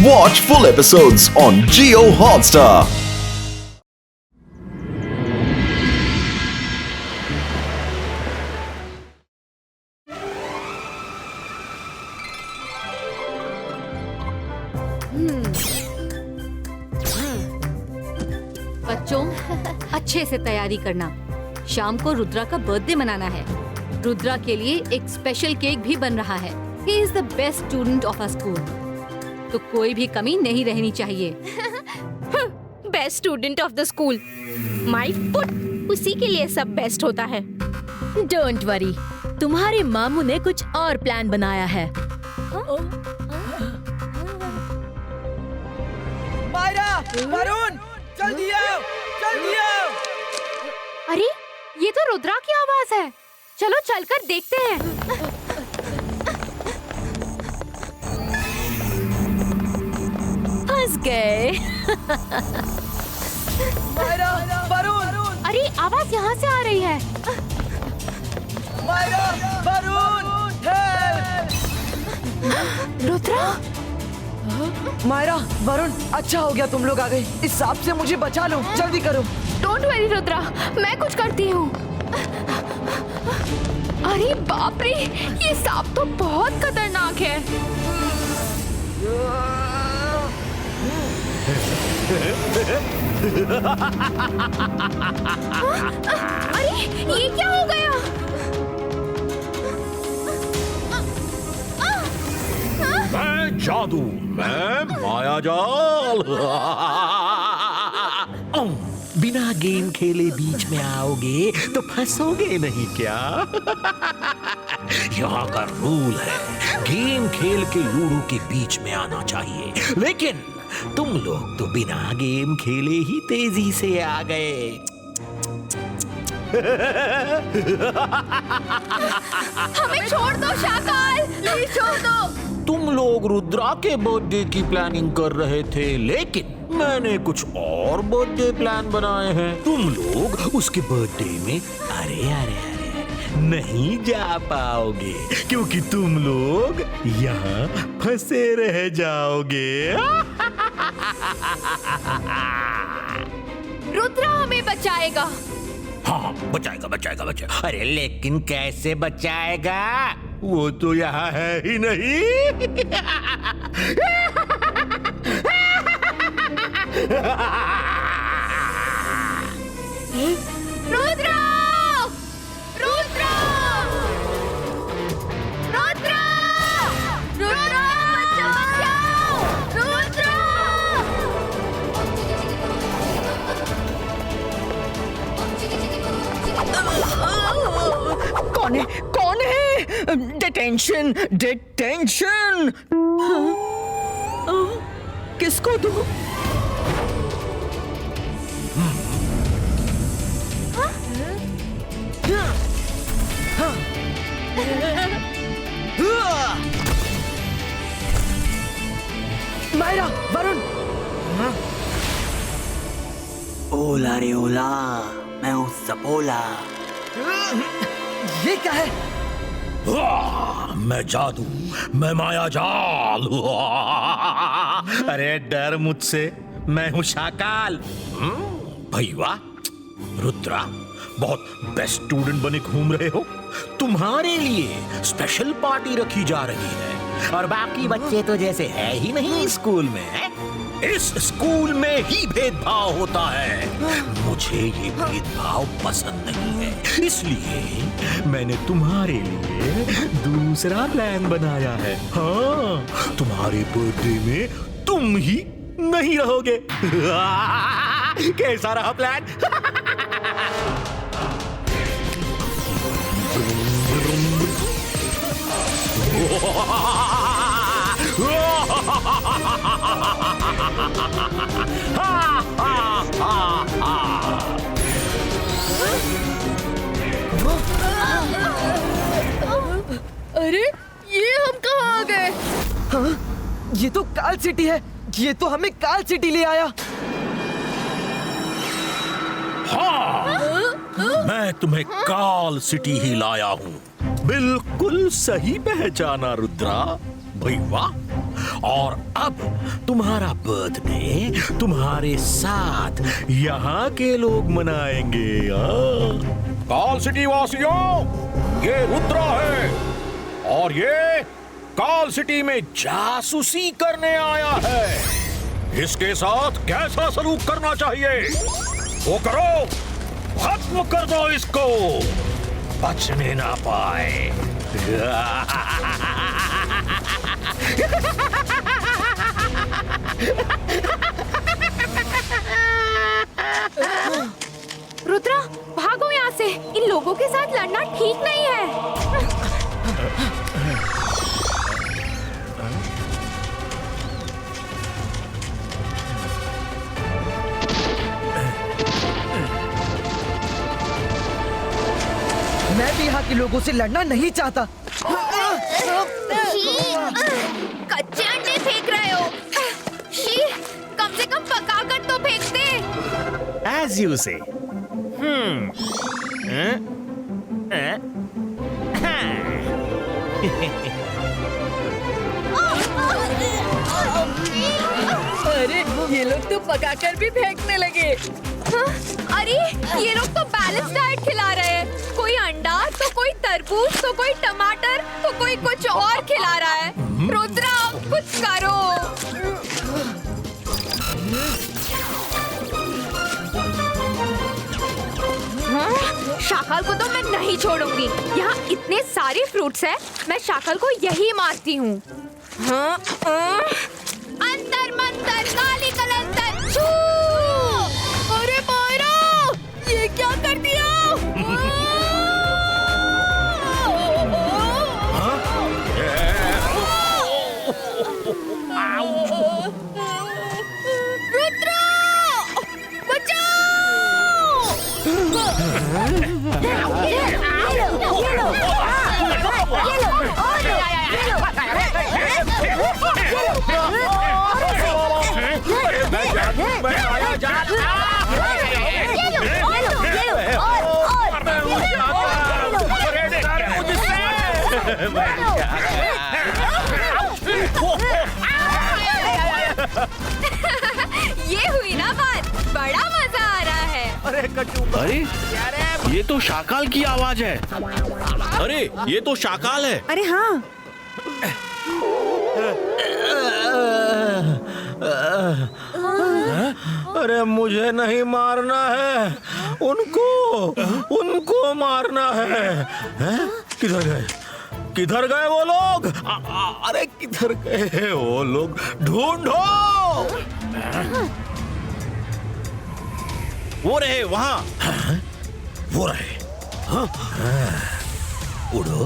Watch full episodes on Jio Hotstar. बच्चों, अच्छे से तैयारी करना। शाम को रुद्रा का बर्थडे मनाना है। रुद्रा के लिए एक स्पेशल केक भी बन रहा है। He is the best student of our school. तो कोई भी कमी नहीं रहनी चाहिए। Best student of the school, my foot, उसी के लिए सब बेस्ट होता है। डोंट वरी, तुम्हारे मामू ने कुछ और प्लान बनाया है। मायरा, वरुण, जल्दी आओ, जल्दी आओ। अरे, ये तो रुद्रा की आवाज है। चलो चलकर देखते हैं। फंस गए। मायरा, वरुण, अरे, आवाज यहाँ से आ रही है। मायरा, वरुण, हेल्प! रुद्रा, मायरा, वरुण, अच्छा हो गया तुम लोग आ गए। इस सांप से मुझे बचा लो, जल्दी करो। डोंट वरी रुद्रा, मैं कुछ करती हूँ। अरे बाप रे, ये सांप तो बहुत खतरनाक है। अरे ये क्या हो गया? मैं जादू, मैं मायाजाल। बिना गेम खेले बीच में आओगे तो फंसोगे नहीं क्या? यहाँ का रूल है, गेम खेल के लूडो के बीच में आना चाहिए, लेकिन तुम लोग तो बिना गेम खेले ही तेजी से आ गए। हमें छोड़ दो शाकाल, प्लीज छोड़ दो। तुम लोग रुद्रा के बर्थडे की प्लानिंग कर रहे थे, लेकिन मैंने कुछ और बर्थडे प्लान बनाए हैं। तुम लोग उसके बर्थडे में अरे अरे अरे नहीं जा पाओगे, क्योंकि तुम लोग यहाँ फंसे रह जाओगे। रुद्रा हमें बचाएगा। हाँ, बचाएगा बचाएगा बचाएगा। अरे लेकिन कैसे बचाएगा? वो तो यहाँ है ही नहीं। रुद्रा! रुद्रा! रुद्रा! रुद्रा! बचाओ! रुद्रा! कौन है? कौन है? Detention, detention. किसको दूं? मायरा, वरुण। ओला रे ओला, मैं हूँ सपोला। ये क्या है? मैं जादू, मैं मायाजाल। अरे डर मुझसे, मैं हूँ शाकाल। भाई वाह, रुद्रा बहुत बेस्ट स्टूडेंट बने घूम रहे हो। तुम्हारे लिए स्पेशल पार्टी रखी जा रही है, और बाकी बच्चे तो जैसे है ही नहीं स्कूल में। इस स्कूल में ही भेदभाव होता है। मुझे ये भेदभाव पसंद नहीं है, इसलिए मैंने तुम्हारे लिए दूसरा प्लान बनाया है। हाँ, तुम्हारे बर्थडे में तुम ही नहीं रहोगे। कैसा रहा प्लान? अरे ये हम कहाँ आ गए? हाँ, ये तो काल सिटी है। ये तो हमें काल सिटी ले आया। हाँ, मैं तुम्हें काल सिटी ही लाया हूँ। बिल्कुल सही पहचाना रुद्रा। भाई वाह, और अब तुम्हारा बर्थडे तुम्हारे साथ यहाँ के लोग मनाएंगे। काल सिटी वासियों, ये रुद्रा है और ये काल सिटी में जासूसी करने आया है। इसके साथ कैसा सलूक करना चाहिए वो करो, खत्म कर दो इसको, बचने ना पाए। रुद्रा, भागो यहाँ से। इन लोगों के साथ लड़ना ठीक नहीं है। मैं भी यहाँ के लोगों से लड़ना नहीं चाहता। कच्चे अंडे फेंक रहे हो। शी, कम से कम पका कर तो फेंक दे। As you say. अरे ये लोग तो पकाकर भी फेंकने लगे। हाँ? अरे ये लोग तो बैलेंस डाइट खिला रहे हैं। कोई अंडा तो कोई तरबूज तो कोई टमाटर तो कोई कुछ और खिला रहा है। रुद्रा, कुछ करो। हाँ? शाकाल को तो मैं नहीं छोड़ूंगी। यहाँ इतने सारे फ्रूट्स हैं, मैं शाकाल को यही मारती हूँ। हाँ? अंतर मंतर काली कलंतर छू। अरे मायरा, ये क्या कर दिया? रुद्रा, ये हुई ना बात, बड़ा मजा आ रहा है। अरे ये तो शाकाल की आवाज है। अरे ये तो शाकाल है। अरे हाँ, अरे मुझे नहीं मारना है, उनको मारना है। हैं? किधर गए? किधर गए वो लोग? अरे किधर गए वो लोग? ढूंढो। वो रहे वहाँ। वो रहे। उड़ो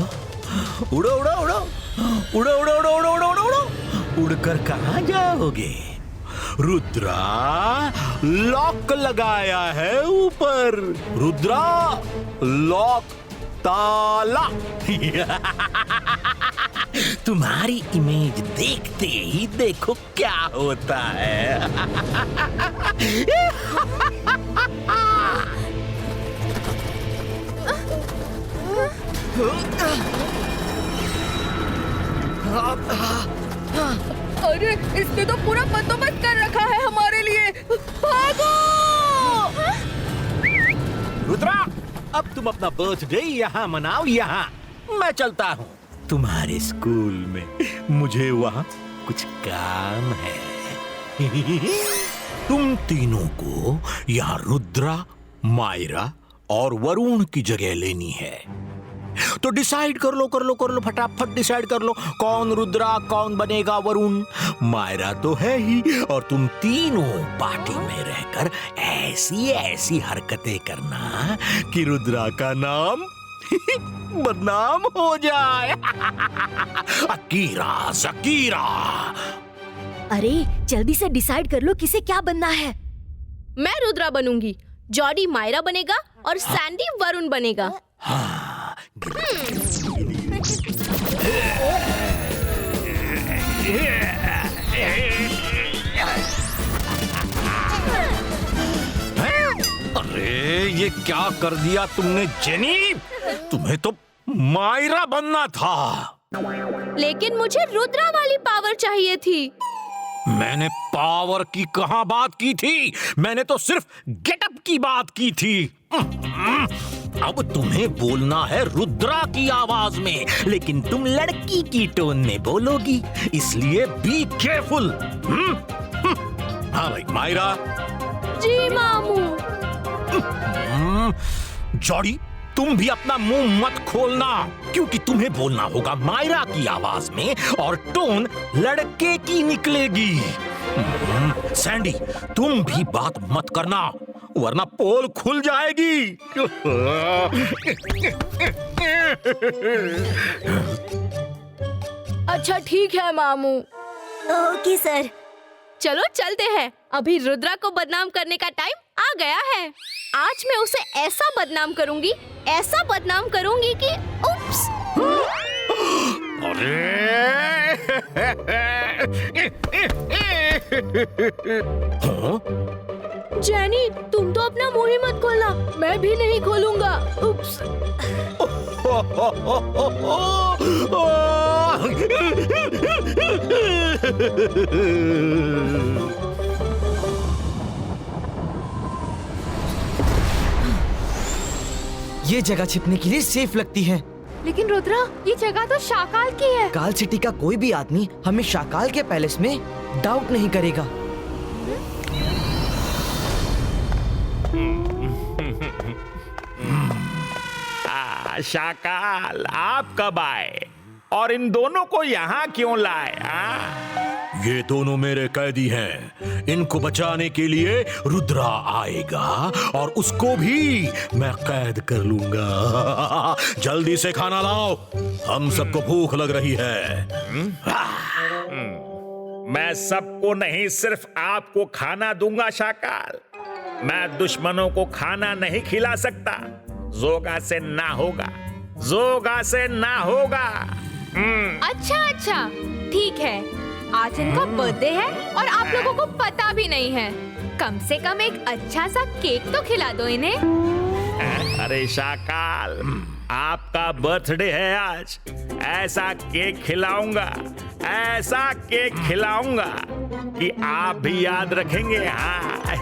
उड़ो उड़ो उड़ो उड़ो उड़ो उड़ो उड़ो उड़ो उड़ो उड़ो। उड़कर कहाँ जाओगे? रुद्रा लॉक लगाया है ऊपर। रुद्रा लॉक ताला। तुम्हारी इमेज देखते ही देखो क्या होता है। अरे इसने तो पूरा बंदोबस्त कर रखा है हमारे लिए। भागो! रुद्रा, अब तुम अपना बर्थडे यहाँ मनाओ। यहाँ मैं चलता हूँ तुम्हारे स्कूल में, मुझे वहाँ कुछ काम है। तुम तीनों को यहाँ रुद्रा, मायरा और वरुण की जगह लेनी है। तो डिसाइड कर लो फटाफट डिसाइड कर लो, कौन रुद्रा, कौन बनेगा वरुण। मायरा तो है ही, और तुम तीनों पार्टी में रहकर ऐसी हरकतें करना कि रुद्रा का नाम बदनाम हो जाए। अकीरा जकीरा। अरे जल्दी से डिसाइड कर लो किसे क्या बनना है। मैं रुद्रा बनूंगी, जॉडी मायरा बनेगा और सैंडी वरुण बनेगा। अरे ये क्या कर दिया तुमने जेनी? तुम्हें तो मायरा बनना था। लेकिन मुझे रुद्रा वाली पावर चाहिए थी। मैंने पावर की कहां बात की थी? मैंने तो सिर्फ गेटअप की बात की थी। अब तुम्हें बोलना है रुद्रा की आवाज में, लेकिन तुम लड़की की टोन में बोलोगी, इसलिए बी केयरफुल। हाँ भाई मायरा। जी मामू। जॉडी, तुम भी अपना मुंह मत खोलना, क्योंकि तुम्हें बोलना होगा मायरा की आवाज में और टोन लड़के की निकलेगी। सैंडी, तुम भी बात मत करना, वरना पोल खुल जाएगी। अच्छा ठीक है मामू। Okay sir. चलो चलते हैं, अभी रुद्रा को बदनाम करने का टाइम आ गया है। आज मैं उसे ऐसा बदनाम करूंगी कि उप्स। जेनी, तुम तो अपना मुंह ही मत खोलना, मैं भी नहीं खोलूंगा। उप्स। ये जगह छिपने के लिए सेफ लगती है। लेकिन रुद्रा, ये जगह तो शाकाल की है। काल सिटी का कोई भी आदमी हमें शाकाल के पैलेस में डाउट नहीं करेगा। शाकाल, आप कब आए और इन दोनों को यहाँ क्यों लाए? ये दोनों मेरे कैदी हैं। इनको बचाने के लिए रुद्रा आएगा और उसको भी मैं कैद कर लूंगा। जल्दी से खाना लाओ, हम सबको भूख लग रही है। मैं सबको नहीं, सिर्फ आपको खाना दूंगा शाकाल। मैं दुश्मनों को खाना नहीं खिला सकता। जोगा से ना होगा, जोगा से ना होगा। अच्छा, ठीक है। आज इनका बर्थडे है और आप लोगों को पता भी नहीं है। कम से कम एक अच्छा सा केक तो खिला दो इन्हें। अरे शाकाल, आपका बर्थडे है आज। ऐसा केक खिलाऊंगा, ऐसा केक खिलाऊंगा कि आप भी याद रखेंगे। हाँ,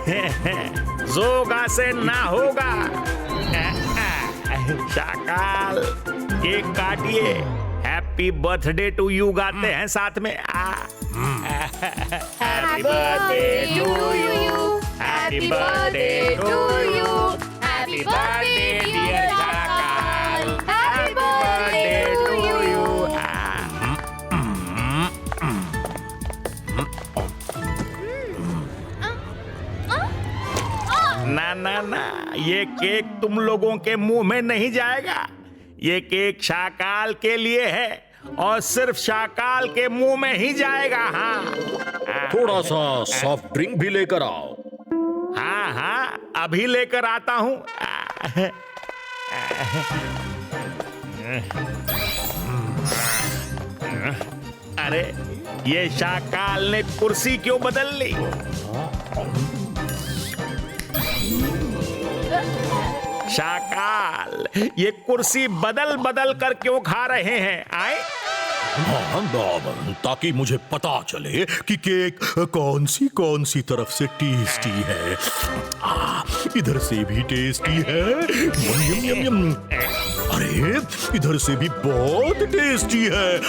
जोगा से ना होगा। शाकाल, केक काटिए। हैप्पी बर्थडे टू यू गाते हैं साथ में। Happy birthday to you, happy birthday to you, happy birthday dear Shakaal, happy birthday to you. ना ना ना, ये केक तुम लोगों के मुंह में नहीं जाएगा। ये केक शाकाल के लिए है और सिर्फ शाकाल के मुंह में ही जाएगा। हाँ, थोड़ा सा सॉफ्ट ड्रिंक भी लेकर आओ। हाँ हाँ, अभी लेकर आता हूँ। अरे, ये शाकाल ने कुर्सी क्यों बदल ली? शाकाल, ये कुर्सी बदल बदल कर क्यों खा रहे हैं? आए? ताकि मुझे पता चले कि केक कौन सी तरफ से टेस्टी है। इधर से भी टेस्टी है। यम यम यम। अरे, इधर से भी बहुत टेस्टी है।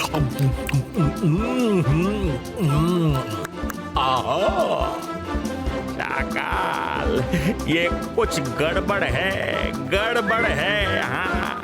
शाकाल, ये कुछ गड़बड़ है, गड़बड़ है। हाँ,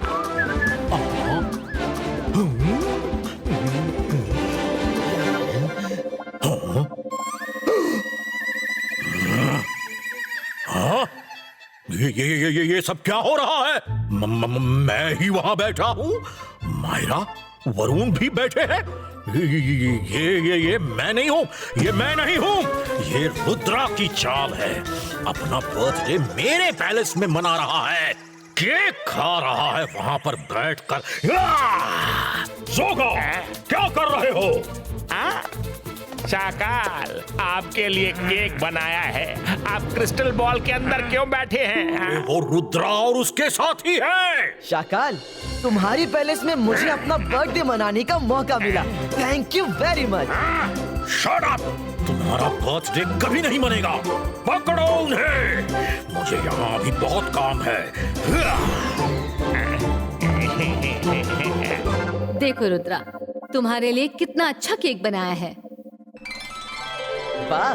ये सब क्या हो रहा है? मैं ही वहां बैठा हूँ, मायरा, वरुण भी बैठे हैं। ये मैं नहीं हूँ, ये मैं नहीं हूँ। ये रुद्रा की चाल है। अपना बर्थडे मेरे पैलेस में मना रहा है, केक खा रहा है वहां पर बैठकर। जोगा, क्या कर रहे हो? शाकाल, आपके लिए केक बनाया है। आप क्रिस्टल बॉल के अंदर क्यों बैठे हैं? वो रुद्रा और उसके साथी है। शाकाल, तुम्हारी पैलेस में मुझे अपना बर्थडे मनाने का मौका मिला। Thank you very much. Shut up! तुम्हारा बर्थडे कभी नहीं मनेगा। पकड़ो उन्हें, मुझे यहाँ अभी बहुत काम है। देखो रुद्रा, तुम्हारे लिए कितना अच्छा केक बनाया है। वाह,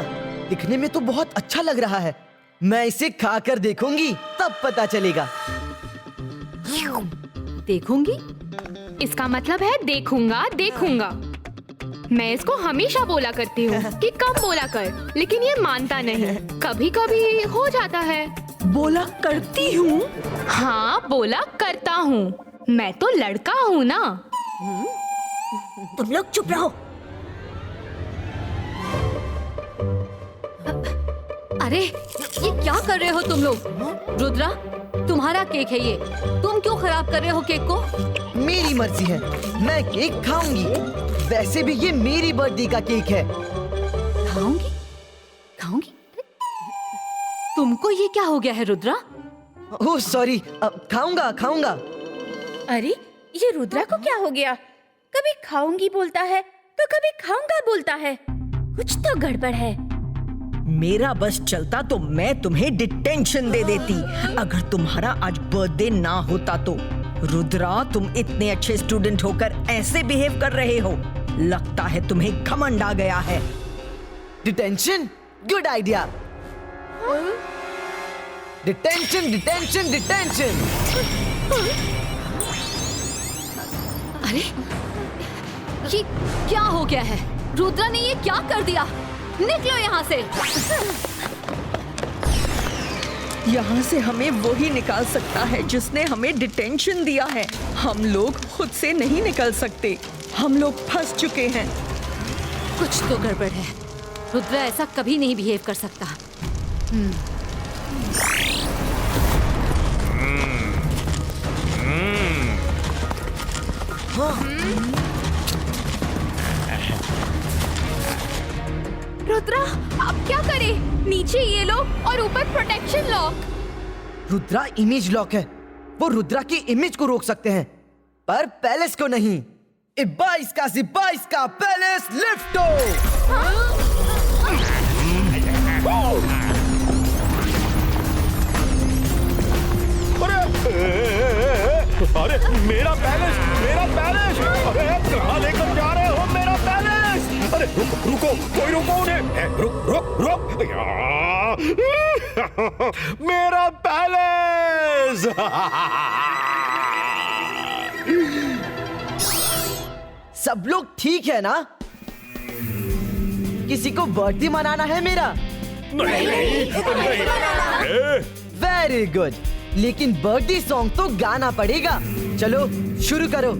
दिखने में तो बहुत अच्छा लग रहा है। मैं इसे खाकर देखूंगी, तब पता चलेगा। देखूंगी? इसका मतलब है देखूंगा देखूंगा। मैं इसको हमेशा बोला करती हूँ कि कम बोला कर, लेकिन ये मानता नहीं। कभी कभी हो जाता है। बोला करती हूँ? हाँ, बोला करता हूँ। मैं तो लड़का हूँ ना। तुम लोग चुप रहो। अरे ये क्या कर रहे हो तुम लोग? रुद्रा, तुम्हारा केक है ये, तुम क्यों खराब कर रहे हो केक को? मेरी मर्जी है, मैं केक खाऊंगी। वैसे भी ये मेरी बर्थडे का केक है। खाऊंगी? खाऊंगी? तुमको ये क्या हो गया है रुद्रा? ओह सॉरी, खाऊंगा खाऊंगा। अरे ये रुद्रा को क्या हो गया? कभी खाऊंगी बोलता है तो कभी खाऊंगा बोलता है। कुछ तो गड़बड़ है। मेरा बस चलता तो मैं तुम्हें डिटेंशन दे देती। अगर तुम्हारा आज बर्थडे ना होता तो। रुद्रा, तुम इतने अच्छे स्टूडेंट होकर ऐसे बिहेव कर रहे हो। लगता है तुम्हें घमंड आ गया है। Detention? Good idea. Detention detention detention. अरे ये क्या हो गया है? रुद्रा ने ये क्या कर दिया? निकलो यहाँ से। यहाँ से हमें वही निकाल सकता है जिसने हमें डिटेंशन दिया है। हम लोग खुद से नहीं निकल सकते। हम लोग फंस चुके हैं। कुछ तो गड़बड़ है। रुद्रा ऐसा कभी नहीं बिहेव कर सकता। रुद्रा, आप क्या करें? नीचे ये लो और ऊपर protection lock. Rudra image lock है। वो रुद्रा की इमेज को रोक सकते हैं, पर पैलेस को नहीं। इब्बाइस का सिब्बाइस का पैलेस लिफ्टो। अरे मेरा पैलेस, मेरा पैलेस! अरे कहाँ लेकर जा रहे हो मेरा पैलेस? अरे रुको, कोई रुको उन्हें! रुक! मेरा पैलेस! सब लोग ठीक है ना? किसी को बर्थडे मनाना है मेरा? वेरी गुड, लेकिन बर्थडे सॉन्ग तो गाना पड़ेगा। चलो शुरू करो।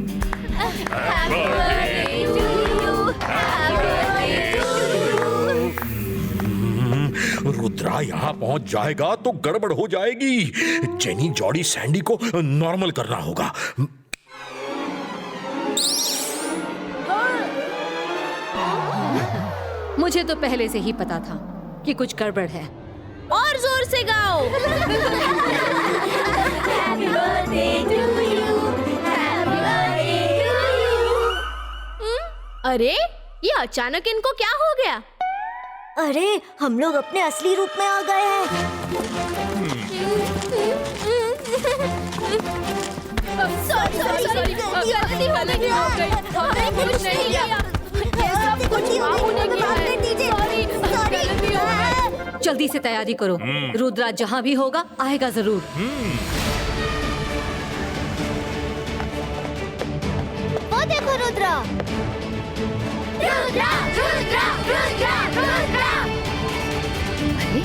रुद्रा यहाँ पहुंच जाएगा तो गड़बड़ हो जाएगी। जेनी, जॉडी, सैंडी को नॉर्मल करना होगा। मुझे तो पहले से ही पता था कि कुछ गड़बड़ है। और जोर से गाओ। Happy birthday to you, happy birthday to you। अरे ये अचानक इनको क्या हो गया? अरे हम लोग अपने असली रूप में आ गए हैं। सॉरी, गलती हो गई। हमने कुछ नहीं किया। ये सब कुछ बाबू ने किया है। सॉरी, गलती हो गई। जल्दी से तैयारी करो। रुद्रा जहाँ भी होगा आएगा जरूर। वो देखो रुद्रा। रुद्रा, रुद्रा, रुद्रा, रुद्रा। अरे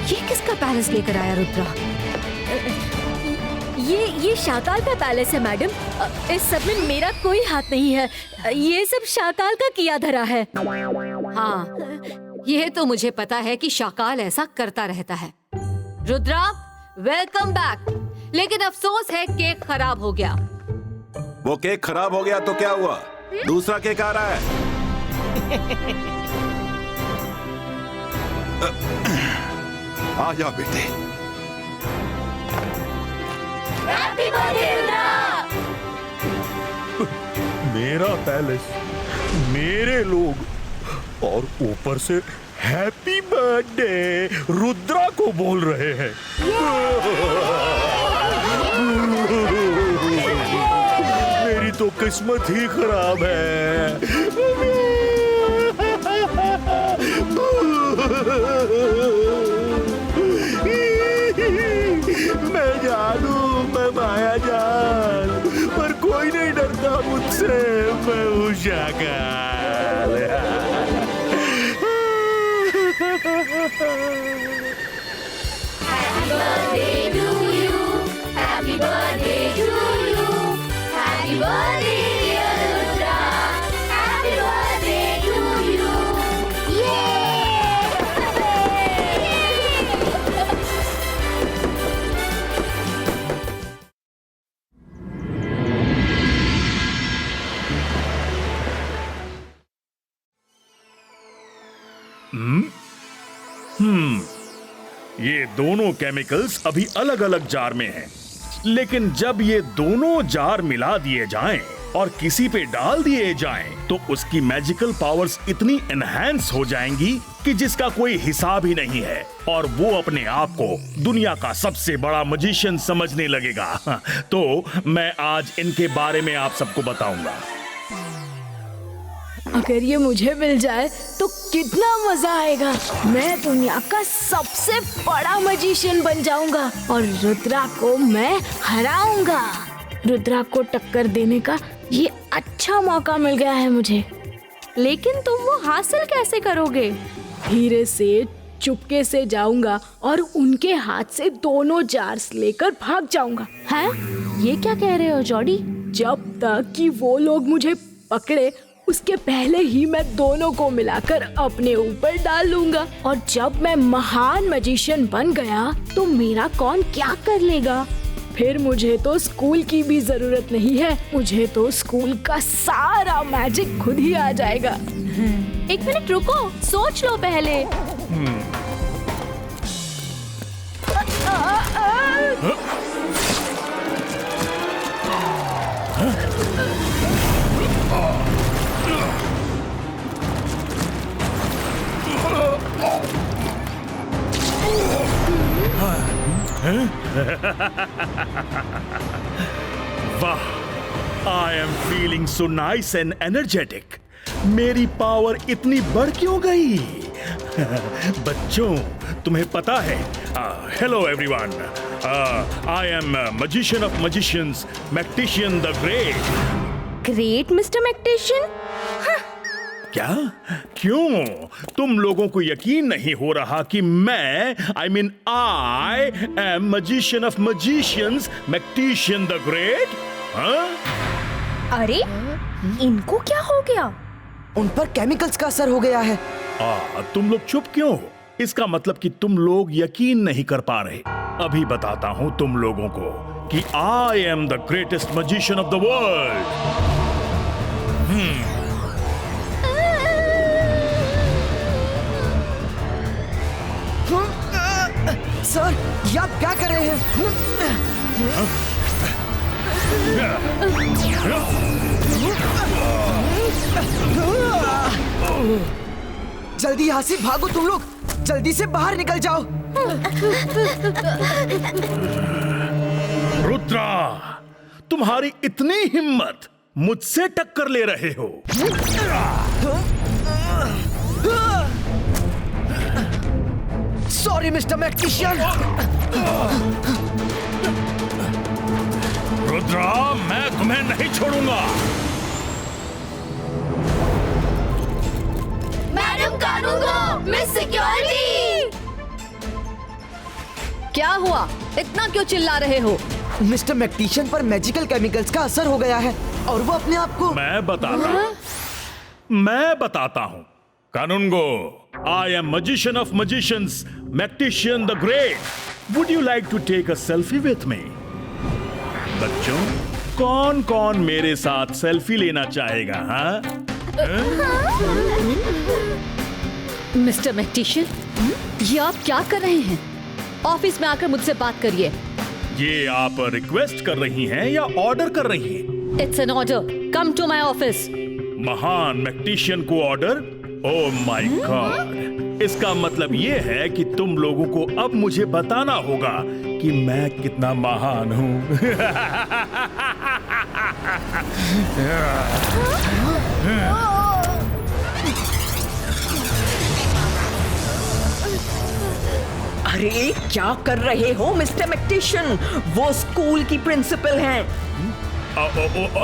ये किसका पैलेस लेकर आया रुद्रा? ये शाकाल का पैलेस है मैडम। इस सब में मेरा कोई हाथ नहीं है। ये सब शाकाल का किया धरा है। हाँ, ये तो मुझे पता है कि शाकाल ऐसा करता रहता है। Rudra, welcome back. लेकिन अफसोस है केक खराब हो गया। वो केक खराब हो गया तो क्या हुआ? दूसरा केक आ रहा है। आ जा बेटे। मेरा पैलेस, मेरे लोग, और ऊपर से हैप्पी बर्थडे रुद्रा को बोल रहे हैं। मेरी तो किस्मत ही खराब है। मैं जानू, मैं माया जान, पर कोई नहीं डरता मुझसे। मैं हूँ Shakaal. Happy birthday to you. Happy birthday to you. Happy birthday, dear Rudra. Happy birthday to you. ये दोनों केमिकल्स अभी अलग अलग जार में हैं, लेकिन जब ये दोनों जार मिला दिए जाएं और किसी पे डाल दिए जाएं, तो उसकी मैजिकल पावर्स इतनी एनहांस हो जाएंगी कि जिसका कोई हिसाब ही नहीं है, और वो अपने आप को दुनिया का सबसे बड़ा मैजिशियन समझने लगेगा। तो मैं आज इनके बारे में आप सबको बताऊंगा। अगर ये मुझे मिल जाए तो कितना मजा आएगा। मैं दुनिया का सबसे बड़ा मैजिशियन बन जाऊंगा और रुद्रा को मैं हराऊंगा। रुद्रा को टक्कर देने का ये अच्छा मौका मिल गया है मुझे। लेकिन तुम वो हासिल कैसे करोगे? धीरे से चुपके से जाऊंगा और उनके हाथ से दोनों जार्स लेकर भाग जाऊंगा। हैं? ये क्या कह रहे हो जॉडी? जब तक कि वो लोग मुझे पकड़े उसके पहले ही मैं दोनों को मिलाकर अपने ऊपर डाल लूंगा, और जब मैं महान मैजिशियन बन गया तो मेरा कौन क्या कर लेगा। फिर मुझे तो स्कूल की भी जरूरत नहीं है, मुझे तो स्कूल का सारा मैजिक खुद ही आ जाएगा। एक मिनट रुको, सोच लो पहले। वाह, I am feeling so nice and energetic. मेरी पावर इतनी बढ़ क्यों गई? बच्चों, तुम्हें पता है? Hello everyone, I am magician of magicians, Mactician the Great. Great mister Mactician? क्या? क्यों? तुम लोगों को यकीन नहीं हो रहा कि मैं, I am magician of magicians, Mactician the Great? हाँ? अरे, इनको क्या हो गया? उन पर केमिकल्स का असर हो गया है। तुम लोग चुप क्यों हो? इसका मतलब कि तुम लोग यकीन नहीं कर पा रहे। अभी बताता हूं तुम लोगों को कि I am the greatest magician of the world. Sir, ये आप क्या कर रहे हैं? जल्दी यहाँ से भागो तुम लोग, जल्दी से बाहर निकल जाओ। रुद्रा, तुम्हारी इतनी हिम्मत, मुझसे टक्कर ले रहे हो? Sorry mister मैक्टिशियन। रुद्रा, मैं तुम्हें नहीं छोड़ूंगा। मैडम कानून, मिस सिक्योरिटी। क्या हुआ? इतना क्यों चिल्ला रहे हो? मिस्टर मैक्टिशियन पर मैजिकल केमिकल्स का असर हो गया है और वो अपने आप को मैं बताता हूँ। कानूनगो, I am magician of magicians, Mactician the Great. Would you like to take a selfie with me? बच्चों, कौन कौन मेरे साथ सेल्फी लेना चाहेगा? हाँ? मिस्टर मैक्टिशियन, ये आप क्या कर रहे हैं? ऑफिस में आकर मुझसे बात करिए। ये आप रिक्वेस्ट कर रही हैं या ऑर्डर कर रही हैं? It's an order, come to my office. महान मैग्नेटिशियन को ऑर्डर? ओह माय गॉड, इसका मतलब ये है कि तुम लोगों को अब मुझे बताना होगा कि मैं कितना महान हूँ। अरे क्या कर रहे हो मिस्टर मैग्नेटिशियन? वो स्कूल की प्रिंसिपल हैं।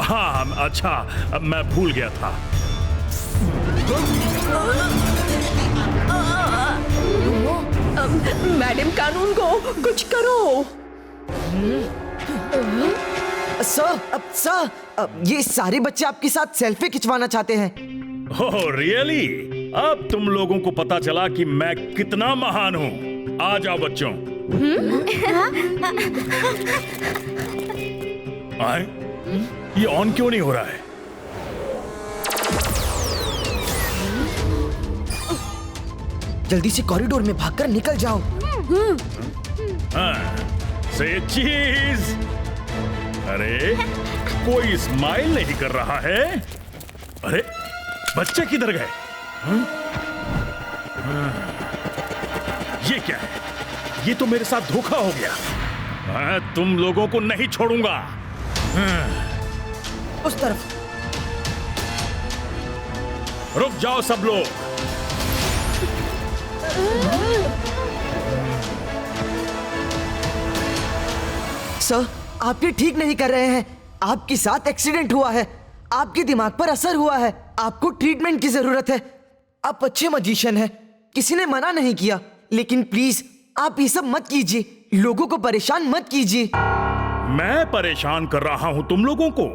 हाँ अच्छा, मैं भूल गया था। मैडम कानून को कुछ करो। सर, ये सारे बच्चे आपके साथ सेल्फी खिंचवाना चाहते हैं। Oh really? अब तुम लोगों को पता चला कि मैं कितना महान हूँ। आ जाओ बच्चों। आए? ये ऑन क्यों नहीं हो रहा है? जल्दी से कॉरिडोर में भागकर निकल जाओ। से चीज। अरे कोई स्माइल नहीं कर रहा है। अरे बच्चे किधर गए? ये क्या है? ये तो मेरे साथ धोखा हो गया। मैं तुम लोगों को नहीं छोड़ूंगा। उस तरफ। रुक जाओ सब लोग। सर, आप ये ठीक नहीं कर रहे हैं। आपके साथ एक्सीडेंट हुआ है, आपके दिमाग पर असर हुआ है, आपको ट्रीटमेंट की जरूरत है। आप अच्छे मजिशियन हैं, किसी ने मना नहीं किया, लेकिन प्लीज आप ये सब मत कीजिए, लोगों को परेशान मत कीजिए। मैं परेशान कर रहा हूं तुम लोगों को?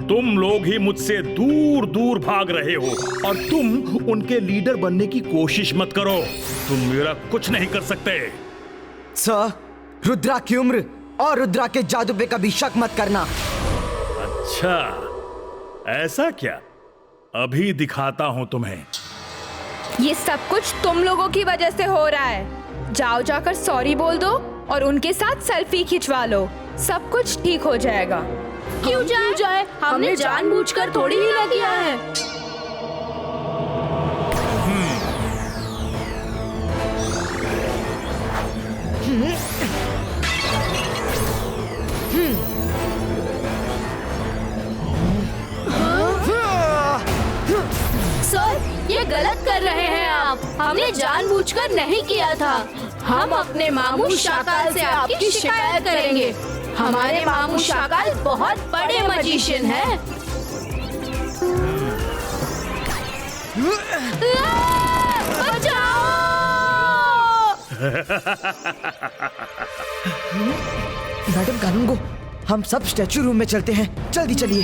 तुम लोग ही मुझसे दूर दूर भाग रहे हो और तुम उनके लीडर बनने की कोशिश मत करो। तुम मेरा कुछ नहीं कर सकते। सर, रुद्रा की उम्र और रुद्रा के जादू पे कभी शक मत करना। अच्छा, ऐसा क्या? अभी दिखाता हूं तुम्हें। ये सब कुछ तुम लोगों की वजह से हो रहा है। जाओ जाकर सॉरी बोल दो और उनके साथ सेल्फी खिंचवा लो, सब कुछ ठीक हो जाएगा। क्यों जाए? हमने जानबूझकर थोड़ी ही ना किया है। सर, ये गलत कर रहे हैं आप। हमने जानबूझकर नहीं किया था। हम अपने मामू शाकाल से आपकी शिकायत करेंगे। हमारे मामू शाकाल बहुत बड़े मजिशियन हैं। बचाओ! मैडम कानून को, हम सब स्टैचू रूम में चलते हैं। जल्दी चलिए।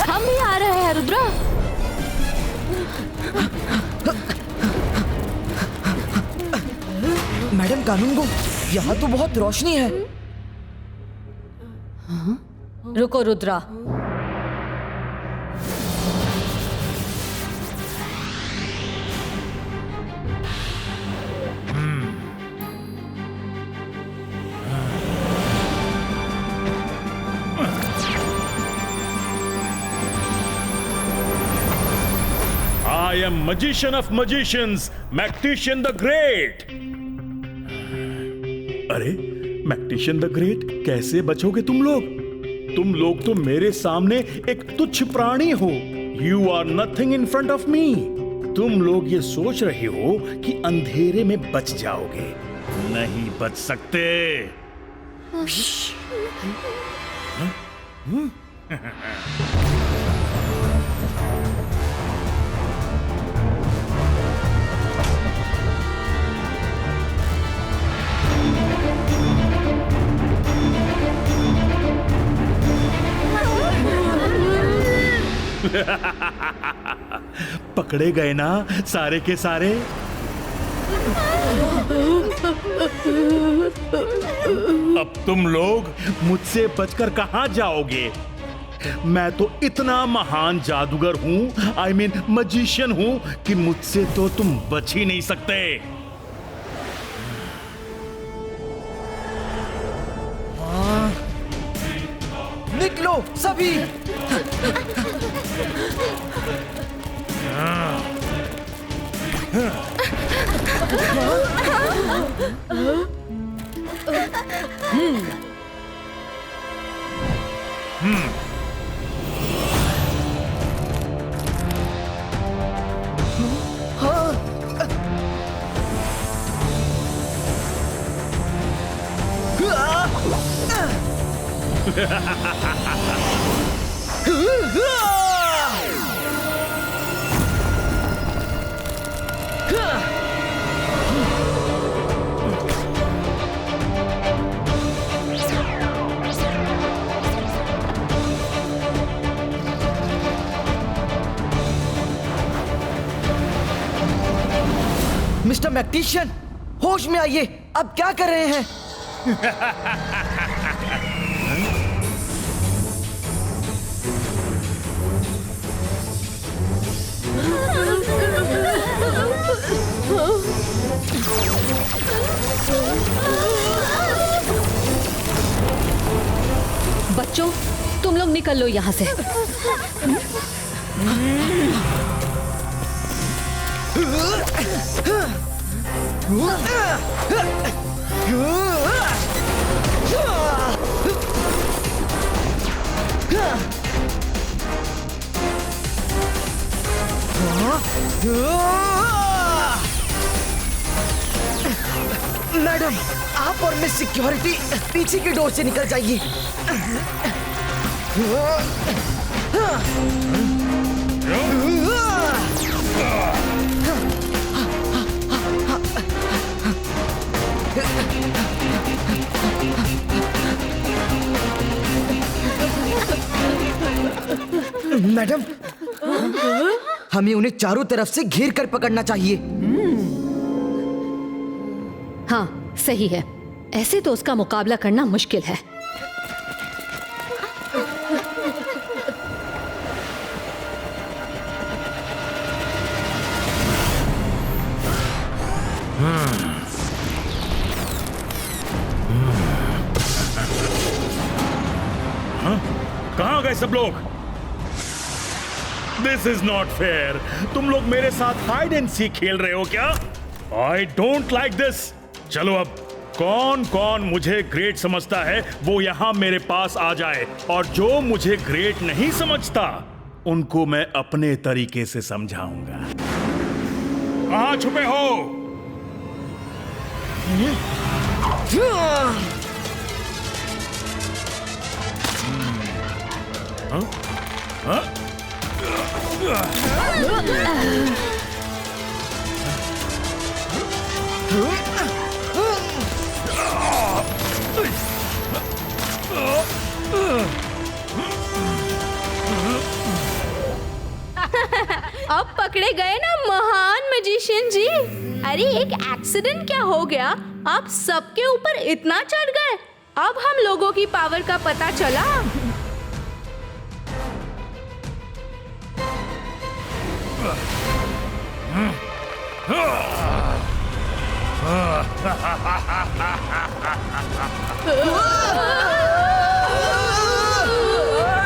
हम भी आ रहे हैं रुद्रा। मैडम कानून को, यहाँ तो बहुत रोशनी है। रुको Rudra, I am magician of magicians, Magnetician the great. अरे मैग्नेटिशियन द ग्रेट, कैसे बचोगे तुम लोग? तुम लोग तो मेरे सामने एक तुच्छ प्राणी हो। You are nothing in front of me. तुम लोग ये सोच रहे हो कि अंधेरे में बच जाओगे, नहीं बच सकते। पकड़े गए ना सारे के सारे। अब तुम लोग मुझसे बचकर कहां जाओगे? मैं तो इतना महान जादूगर हूं, आई मीन मजिशियन हूं, कि मुझसे तो तुम बच ही नहीं सकते। निकलो सभी। मिस्टर मैग्नीशियन, होश में आइए। अब क्या कर रहे हैं? बच्चों, तुम लोग निकल लो यहाँ से। मैडम, आप और मिस सिक्योरिटी पीछे की डोर से निकल जाइए। मैडम, हमें उन्हें चारों तरफ से घेर कर पकड़ना चाहिए। हाँ, सही है। ऐसे तो उसका मुकाबला करना मुश्किल है। कहाँ गए सब लोग? This is not fair. तुम लोग मेरे साथ हाइड एंड सीक खेल रहे हो क्या? I don't like this. चलो अब कौन कौन मुझे ग्रेट समझता है वो यहां मेरे पास आ जाए, और जो मुझे ग्रेट नहीं समझता उनको मैं अपने तरीके से समझाऊंगा। कहां छुपे हो? अब पकड़े गए ना महान मैजिशियन जी। अरे एक एक्सीडेंट क्या हो गया, आप सबके ऊपर इतना चढ़ गए। अब हम लोगों की पावर का पता चला।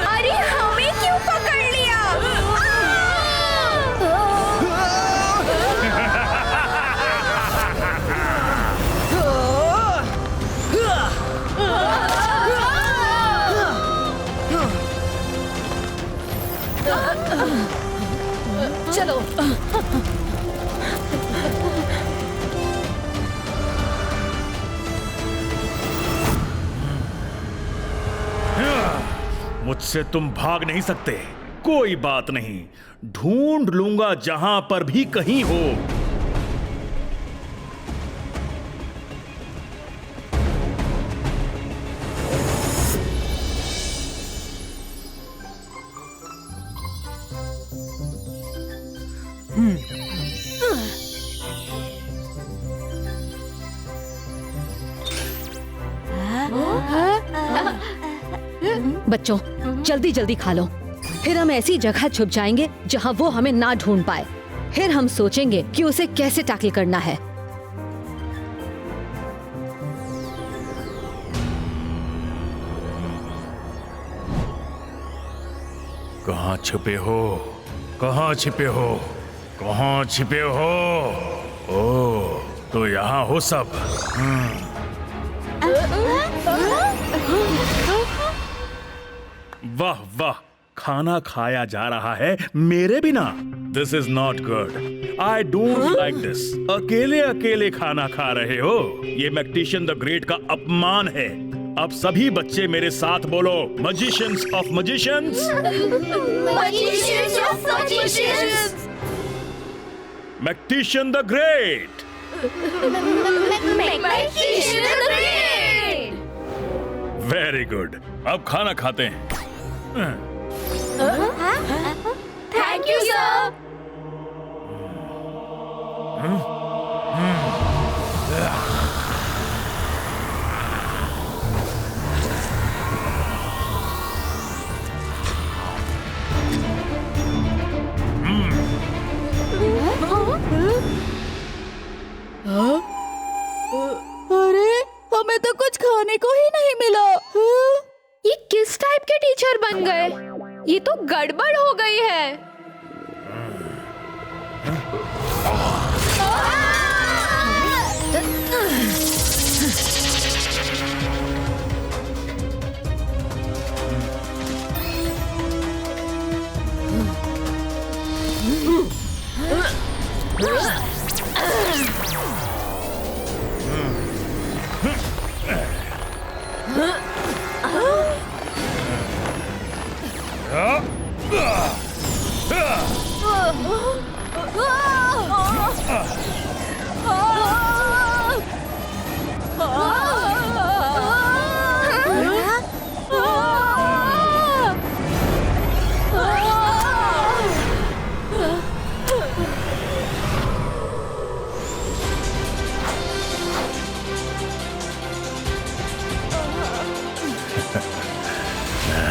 अरे हमें क्यों पकड़ लिया? चलो। मुझसे तुम भाग नहीं सकते। कोई बात नहीं, ढूंढ लूंगा जहां पर भी कहीं हो। बच्चों, जल्दी जल्दी खा लो, फिर हम ऐसी जगह छुप जाएंगे जहाँ वो हमें ना ढूंढ पाए। फिर हम सोचेंगे कि उसे कैसे टैकल करना है। कहाँ छुपे हो? कहाँ छिपे हो? कहाँ छिपे हो? ओ, तो यहाँ हो सब। वाह वाह, खाना खाया जा रहा है मेरे बिना। This is not good. I don't like this. अकेले अकेले खाना खा रहे हो, ये मैग्टिशियन द ग्रेट का अपमान है। अब सभी बच्चे मेरे साथ बोलो, magicians of magicians. Magicians of magicians. Mactician the great. Magician the Great. Very good, अब खाना खाते हैं। Thank you, sir. अरे हमें तो कुछ खाने को ही नहीं मिला। ये किस टाइप के टीचर बन गए? ये तो गड़बड़ हो गई है।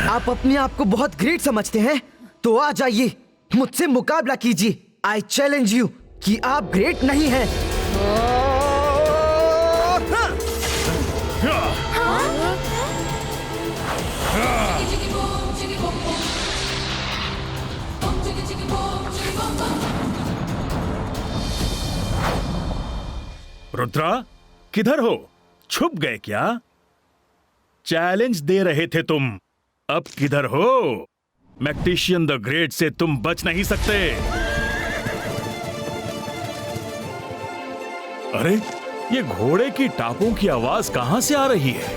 आप अपने आप को बहुत ग्रेट समझते हैं, तो आ जाइए मुझसे मुकाबला कीजिए। आई चैलेंज यू कि आप ग्रेट नहीं हैं। रुद्रा, किधर हो? छुप गए क्या? चैलेंज दे रहे थे तुम, अब किधर हो? मैग्टिशियन द ग्रेट से तुम बच नहीं सकते। अरे, ये घोड़े की टापों की आवाज कहां से आ रही है?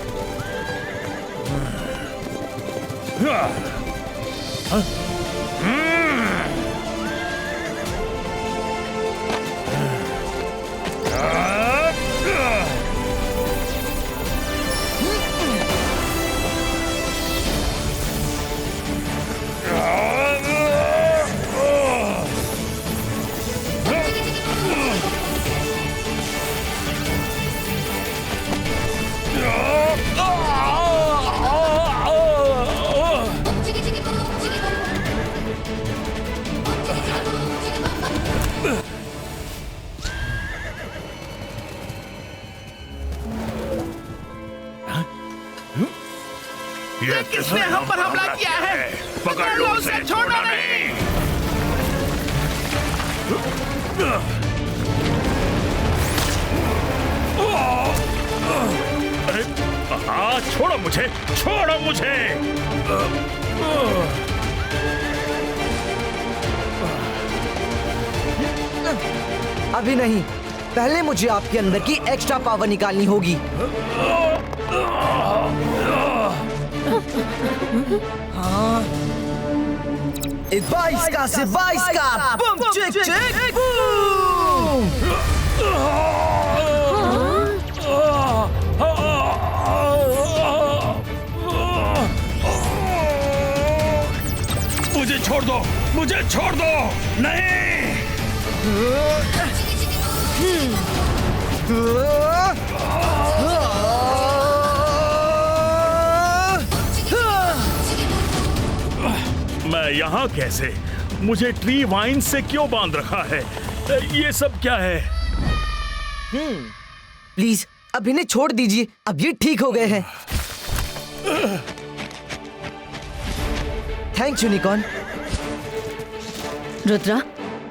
ये किसने हम पर हमला किया है? पकड़ लो उसे, छोड़ना नहीं। अरे, हाँ, छोड़ो मुझे, छोड़ो मुझे। अभी नहीं, पहले मुझे आपके अंदर की एक्स्ट्रा पावर निकालनी होगी। हाँ, 22 का से 22 का बम चेक चेक बूम। मुझे छोड़ दो, मुझे छोड़ दो। नहीं, यहाँ कैसे? मुझे ट्री वाइन से क्यों बांध रखा है? ये सब क्या है? प्लीज अब इन्हें छोड़ दीजिए, अब ये ठीक हो गए हैं। Thanks unicorn. रुद्रा,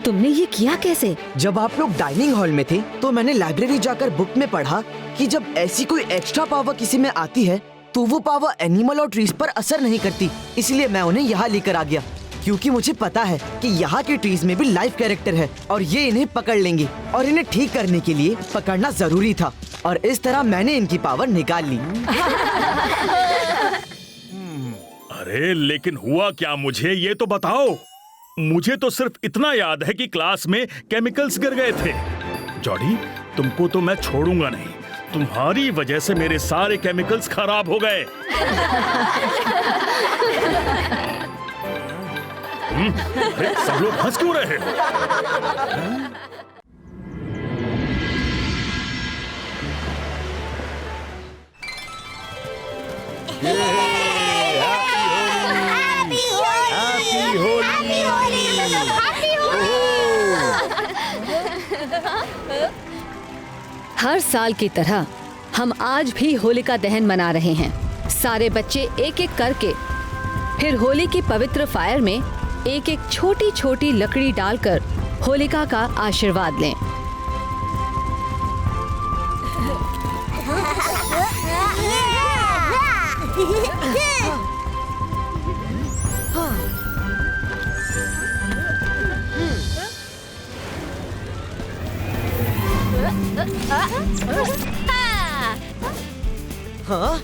तुमने ये किया कैसे? जब आप लोग डाइनिंग हॉल में थे तो मैंने लाइब्रेरी जाकर बुक में पढ़ा कि जब ऐसी कोई एक्स्ट्रा पावर किसी में आती है तो वो पावर एनिमल और ट्रीज पर असर नहीं करती, इसलिए मैं उन्हें यहाँ लेकर आ गया, क्योंकि मुझे पता है कि यहाँ के ट्रीज में भी लाइव कैरेक्टर है और ये इन्हें पकड़ लेंगे और इन्हें ठीक करने के लिए पकड़ना जरूरी था और इस तरह मैंने इनकी पावर निकाल ली। अरे लेकिन हुआ क्या, मुझे ये तो बताओ। मुझे तो सिर्फ इतना याद है कि क्लास में केमिकल्स गिर गए थे। जॉडी, तुमको तो मैं छोड़ूंगा नहीं, तुम्हारी वजह से मेरे सारे केमिकल्स खराब हो गए। अरे सब लोग हंस क्यों रहे हैं? हर साल की तरह हम आज भी होलिका दहन मना रहे हैं। सारे बच्चे एक एक करके फिर होली की पवित्र फायर में एक एक छोटी छोटी लकड़ी डालकर होलिका का आशीर्वाद लें। हाँ?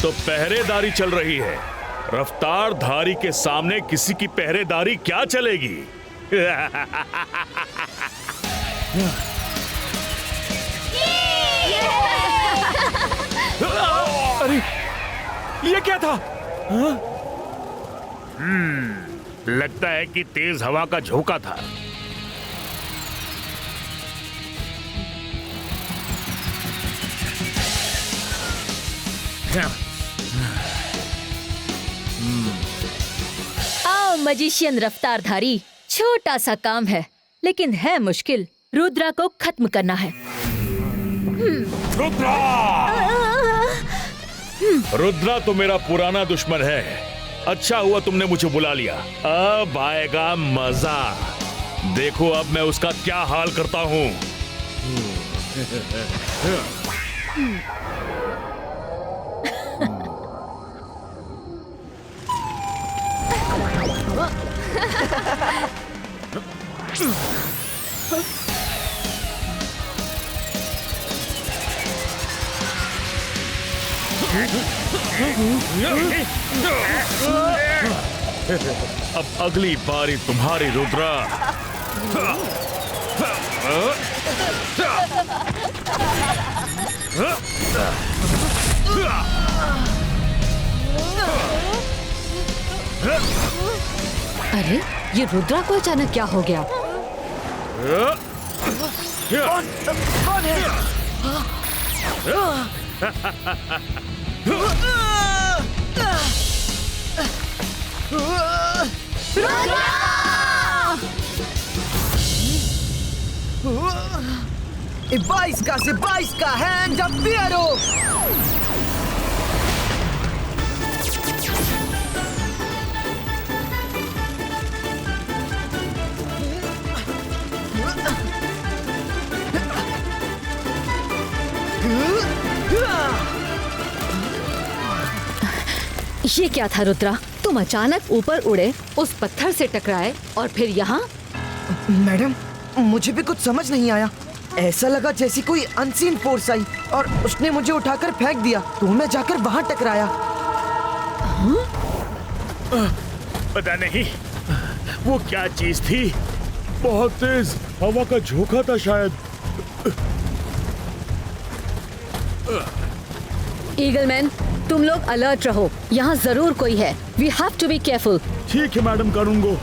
तो पहरेदारी चल रही है। रफ्तार धारी के सामने किसी की पहरेदारी क्या चलेगी? अरे ये क्या था? लगता है कि तेज हवा का झोंका था। आओ मजिशियन रफ्तारधारी, छोटा सा काम है लेकिन है मुश्किल। रुद्रा को खत्म करना है। रुद्रा! रुद्रा तो मेरा पुराना दुश्मन है। अच्छा हुआ तुमने मुझे बुला लिया। अब आएगा मजा। देखो अब मैं उसका क्या हाल करता हूँ। अब अगली बारी तुम्हारी रुद्रा। अरे ये रुद्रा को अचानक क्या हो गया? कौन है? बाईस का से 22 का हैंड अप पियरो। ये क्या था रुद्रा? तुम अचानक ऊपर उड़े, उस पत्थर से टकराए और फिर यहाँ? मैडम, मुझे भी कुछ समझ नहीं आया। ऐसा लगा जैसी कोई अनसीन फोर्स आई और उसने मुझे उठाकर फेंक दिया, तो मैं जाकर वहां टकराया। पता नहीं वो क्या चीज थी, बहुत तेज हवा का झोंका था शायद। ईगलमैन, तुम लोग अलर्ट रहो, यहाँ जरूर कोई है। We have to be careful. ठीक है मैडम कानूनगो।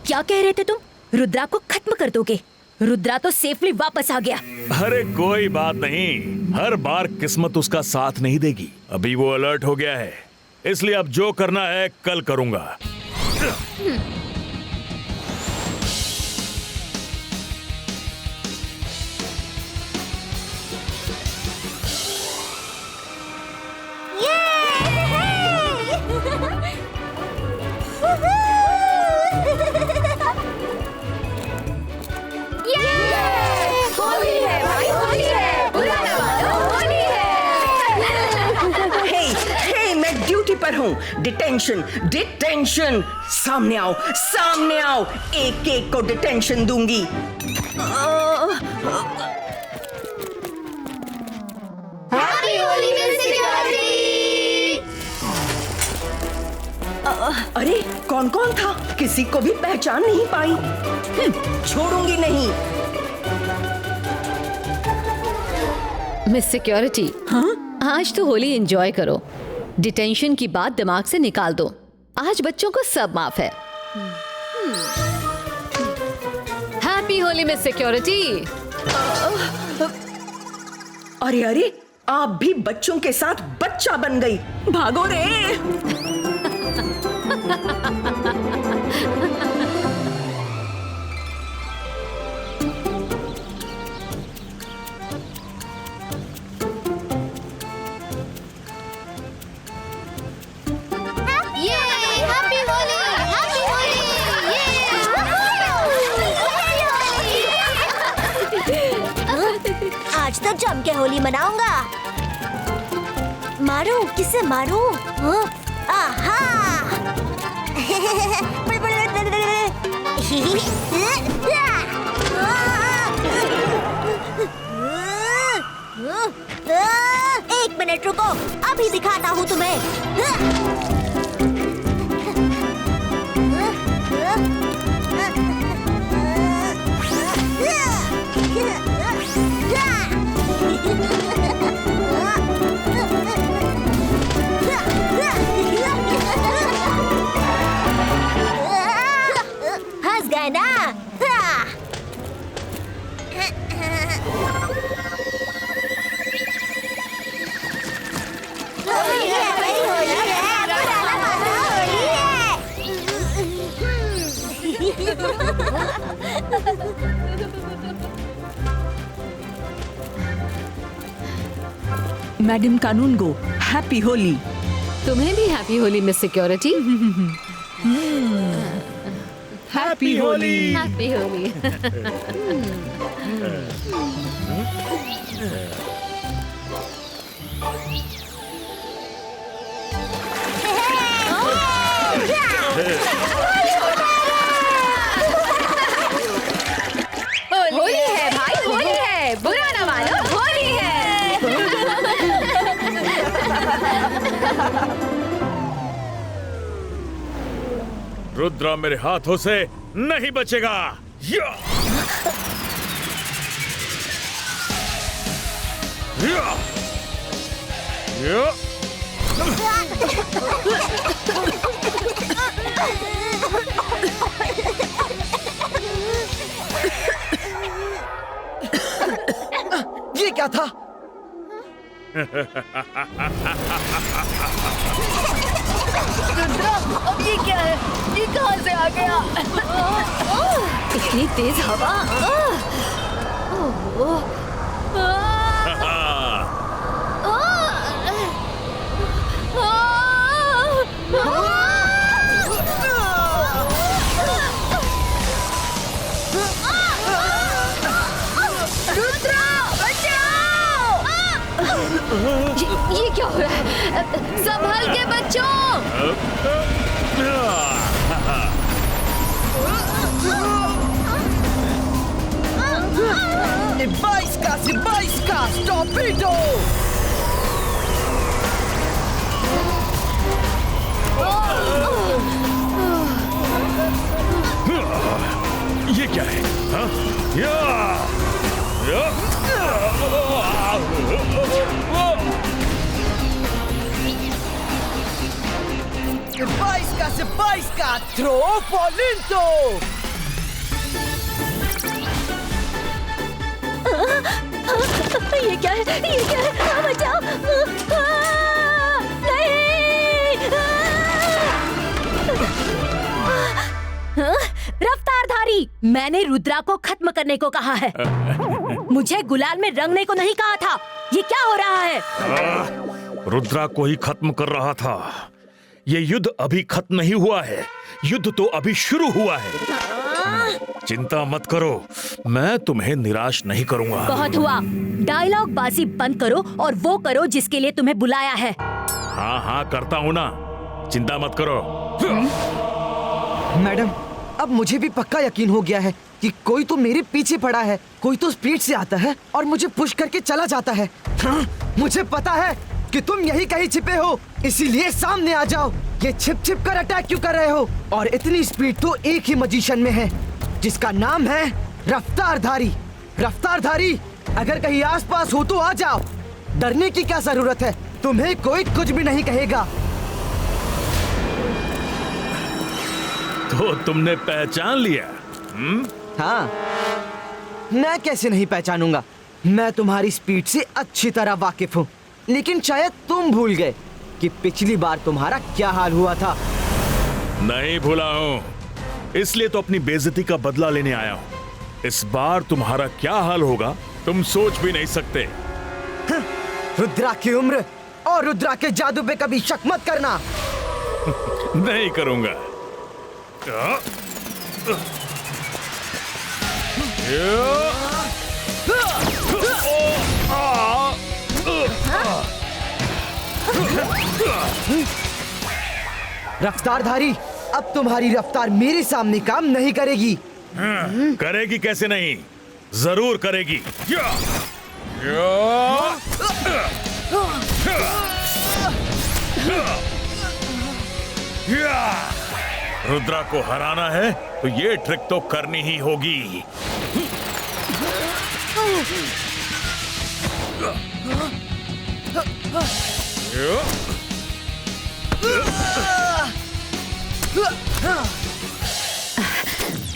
क्या कह रहे थे तुम? रुद्रा को खत्म कर दोगे? रुद्रा तो सेफली वापस आ गया। अरे कोई बात नहीं, हर बार किस्मत उसका साथ नहीं देगी। अभी वो अलर्ट हो गया है, इसलिए अब जो करना है कल करूंगा। पर हूँ। Detention, detention. सामने आओ, सामने आओ, एक एक को डिटेंशन दूंगी। अरे कौन कौन था? किसी को भी पहचान नहीं पाई। छोड़ूंगी नहीं। मिस सिक्योरिटी, हाँ, आज तो होली एंजॉय करो। डिटेंशन की बात दिमाग से निकाल दो। आज बच्चों को सब माफ है। Happy Holi miss security. अरे अरे, आप भी बच्चों के साथ बच्चा बन गई। भागो रे। आज तो जम के होली मनाऊंगा। मारू, किसे मारू? आहा! एक मिनट रुको, अभी दिखाता हूँ तुम्हें। हंस गए ना? मैडम कानूनगो, हैप्पी होली। तुम्हें भी happy Holi miss security. Happy Holi. Happy Holi. Holi है भाई, होली है। बुरा ना मानो, होली है। रुद्रा मेरे हाथों से नहीं बचेगा। या! या! या! ये क्या था? अब ये क्या है? ये कहाँ से आ गया? इतनी तेज हवा। ये क्या हो रहा है? संभल के बच्चों। Stopito! ये क्या है? हाँ? या! बाईस का थ्रो फॉलिंटो। ये क्या है? ये क्या है? बचाओ! नहीं! रफ्तारधारी, मैंने रुद्रा को खत्म करने को कहा है। मुझे गुलाल में रंगने को नहीं कहा था। ये क्या हो रहा है? रुद्रा को ही खत्म कर रहा था। ये युद्ध अभी खत्म नहीं हुआ है, युद्ध तो अभी शुरू हुआ है। चिंता मत करो, मैं तुम्हें निराश नहीं करूंगा। बहुत हुआ, डायलॉग बाजी बंद करो और वो करो जिसके लिए तुम्हें बुलाया है। हाँ हाँ करता हूँ ना, चिंता मत करो। मैडम, अब मुझे भी पक्का यकीन हो गया है कि कोई तो मेरे पीछे पड़ा है। कोई तो स्पीड से आता है और मुझे पुश करके चला जाता है। हाँ, मुझे पता है कि तुम यही कहीं छिपे हो, इसीलिए सामने आ जाओ। ये छिप छिप कर अटैक क्यों कर रहे हो? और इतनी स्पीड तो एक ही मजिशियन में है, जिसका नाम है रफ्तारधारी। रफ्तारधारी, अगर कहीं आसपास हो तो आ जाओ। डरने की क्या जरूरत है? तुम्हें कोई कुछ भी नहीं कहेगा। तो तुमने पहचान लिया? हाँ, मैं कैसे नहीं पहचानूंगा? मैं तुम्हारी स्पीड से अच्छी तरह वाकिफ हूँ। लेकिन शायद तुम भूल गए कि पिछली बार तुम्हारा क्या हाल हुआ था। नहीं भूला हूँ, इसलिए तो अपनी बेइज्जती का बदला लेने आया हूँ। इस बार तुम्हारा क्या हाल होगा तुम सोच भी नहीं सकते। रुद्रा की उम्र और रुद्रा के जादू पे कभी शक मत करना। नहीं करूंगा। रफ्तारधारी, अब तुम्हारी रफ्तार मेरे सामने काम नहीं करेगी। करेगी कैसे नहीं, जरूर करेगी। रुद्रा को हराना है तो ये ट्रिक तो करनी ही होगी।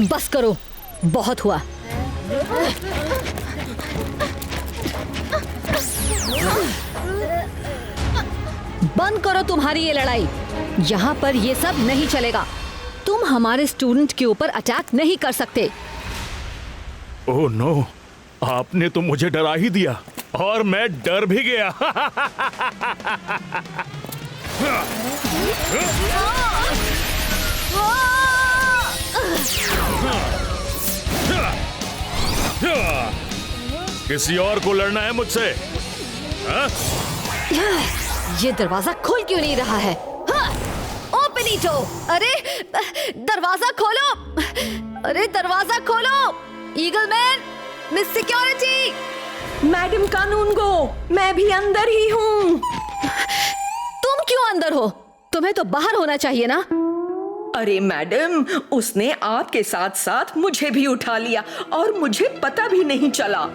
बस करो, बहुत हुआ। बंद करो तुम्हारी ये लड़ाई। यहाँ पर ये सब नहीं चलेगा। तुम हमारे स्टूडेंट के ऊपर अटैक नहीं कर सकते। ओह नो, आपने तो मुझे डरा ही दिया और मैं डर भी गया। किसी और को लड़ना है मुझसे? ये दरवाजा खोल क्यों नहीं रहा है? Open it. अरे दरवाजा खोलो, अरे दरवाजा खोलो। Eagle man, miss security. Madam कानून गो, मैं भी अंदर ही हूँ। तुम क्यों अंदर हो? तुम्हें तो बाहर होना चाहिए ना। अरे मैडम, उसने आपके साथ साथ मुझे भी उठा लिया और मुझे पता भी नहीं चला।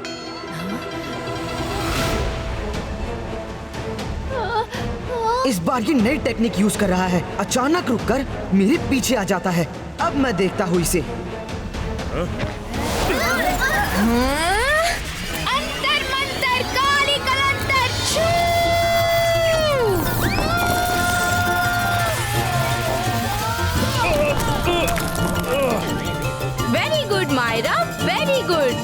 इस बार ये नई टेक्निक यूज कर रहा है। अचानक रुककर मेरे पीछे आ जाता है। अब मैं देखता हूँ इसे। अंतर मंतर काली कलंतर छू। Very good Myra, very good.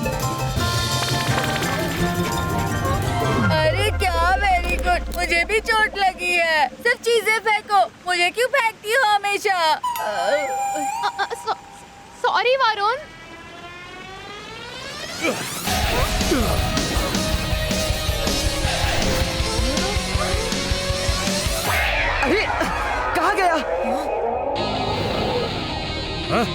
अरे क्या वेरी गुड, मुझे भी चोट लगी है। सिर्फ चीजें फेंको, मुझे क्यों फेंकती हो हमेशा? सॉरी वरुण। अरे कहाँ गया? हाँ?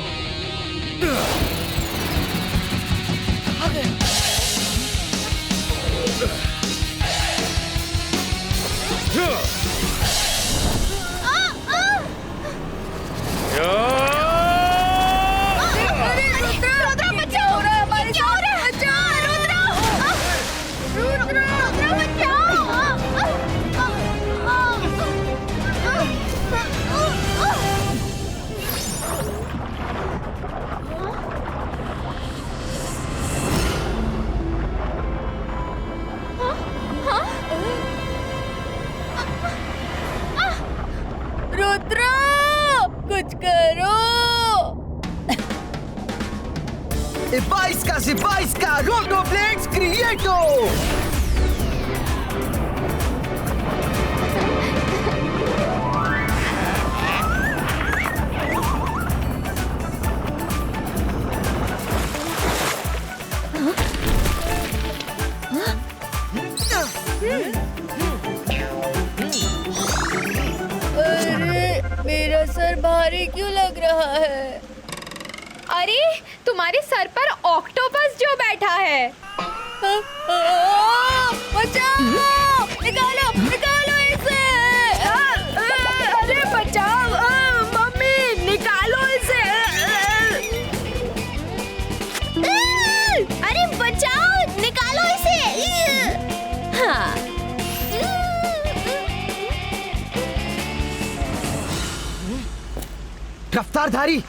22 का से 22 का रोटो ब्लेड्स क्रिएटो। अरे मेरा सर भारी क्यों लग रहा है? अरे तुम्हारे सर पर ऑक्टोपस जो बैठा है। बचाओ! निकालो निकालो इसे! अरे बचाओ मम्मी, निकालो इसे। अरे बचाओ, निकालो इसे। हाँ। रफ्तारधारी,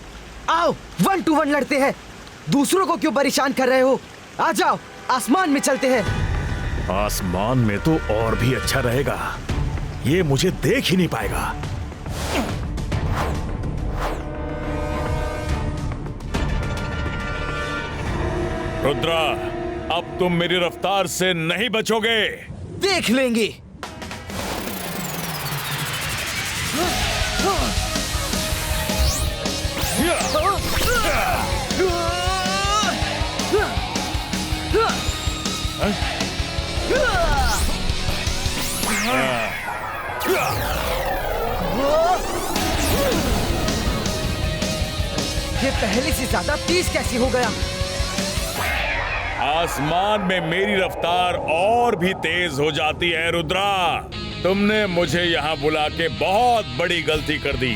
आओ 1 to 1 लड़ते हैं। दूसरों को क्यों परेशान कर रहे हो? आ जाओ, आसमान में चलते हैं। आसमान में तो और भी अच्छा रहेगा, ये मुझे देख ही नहीं पाएगा। रुद्रा, अब तुम मेरी रफ्तार से नहीं बचोगे। देख लेंगे। ये पहले से ज्यादा तेज कैसे हो गया? आसमान में मेरी रफ्तार और भी तेज हो जाती है रुद्रा। तुमने मुझे यहाँ बुला के बहुत बड़ी गलती कर दी।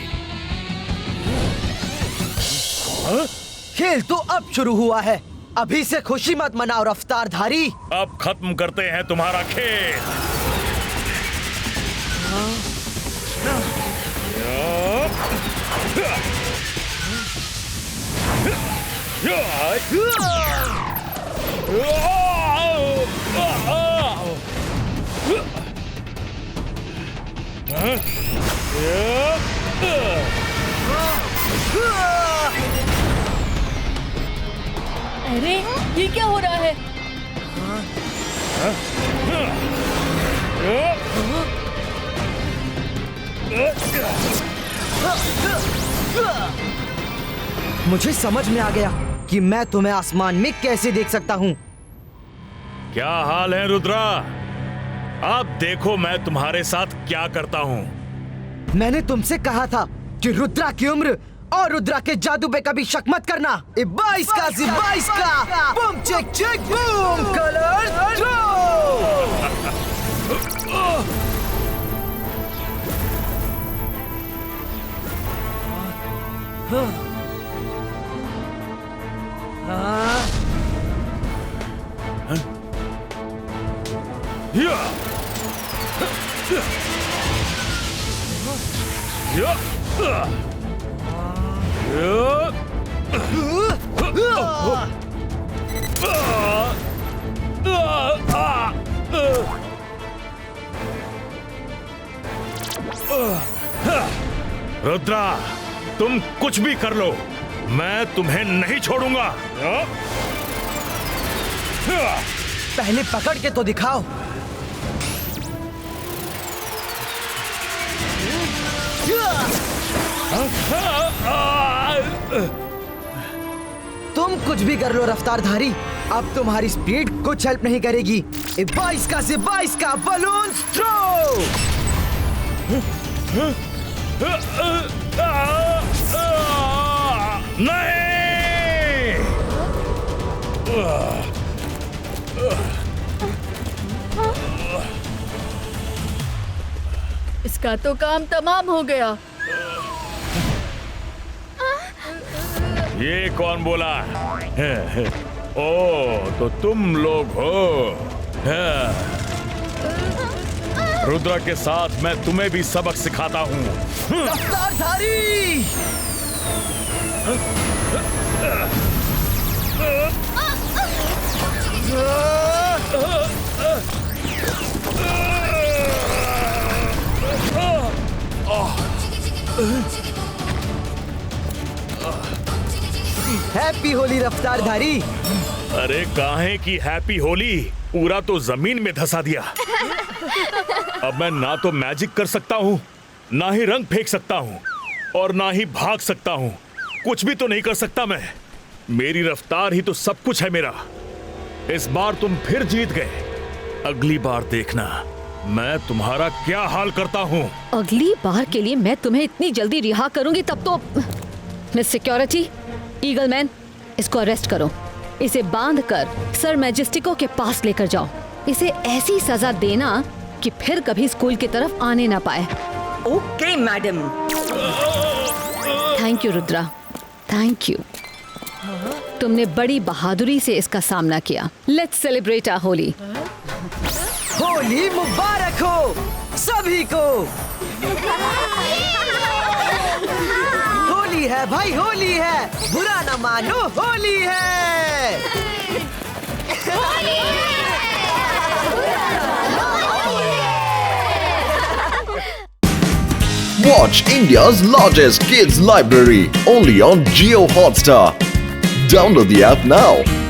खेल तो अब शुरू हुआ है, अभी से खुशी मत मनाओ रफ्तारधारी। अब खत्म करते हैं तुम्हारा खेल। अरे ये क्या हो रहा है? मुझे समझ में आ गया कि मैं तुम्हें आसमान में कैसे देख सकता हूँ। क्या हाल है रुद्रा? अब देखो मैं तुम्हारे साथ क्या करता हूँ। मैंने तुमसे कहा था कि रुद्रा की उम्र और रुद्रा के जादू पे कभी शक मत करना। 22 का 22 का boom check check boom colour throw. Rudra, तुम कुछ भी कर लो, मैं तुम्हें नहीं छोड़ूंगा। पहले पकड़ के तो दिखाओ। तुम कुछ भी कर लो रफ्तारधारी, अब तुम्हारी स्पीड कुछ हेल्प नहीं करेगी। 22 का से 22 का बलून थ्रो। नहीं! इसका तो काम तमाम हो गया। ये कौन बोला? ओ, तो तुम लोग हो। रुद्रा के साथ मैं तुम्हें भी सबक सिखाता हूँ। रफ्तारधारी! हैप्पी होली रफ्तारधारी। अरे काहे की हैप्पी होली, पूरा तो जमीन में धंसा दिया। अब मैं ना तो मैजिक कर सकता हूँ, ना ही रंग फेंक सकता हूँ, और ना ही भाग सकता हूँ। कुछ भी तो नहीं कर सकता मैं। मेरी रफ्तार ही तो सब कुछ है मेरा। इस बार तुम फिर जीत गए। अगली बार देखना मैं तुम्हारा क्या हाल करता हूँ। अगली बार के लिए मैं तुम्हें इतनी जल्दी रिहा करूंगी तब तो। मिस सिक्योरिटी, ईगल मैन, इसको अरेस्ट करो। इसे बांधकर सर मैजेस्टिको के पास लेकर जाओ। इसे ऐसी सजा देना कि फिर कभी स्कूल की तरफ आने ना पाए। Okay madam. Thank you Rudra, thank you. तुमने बड़ी बहादुरी से इसका सामना किया। Let's celebrate our Holi. Holi मुबारक हो सभी को। होली है भाई, होली है, बुरा न मानो, होली है। Watch India's largest kids library only on Jio Hotstar. Download the app now.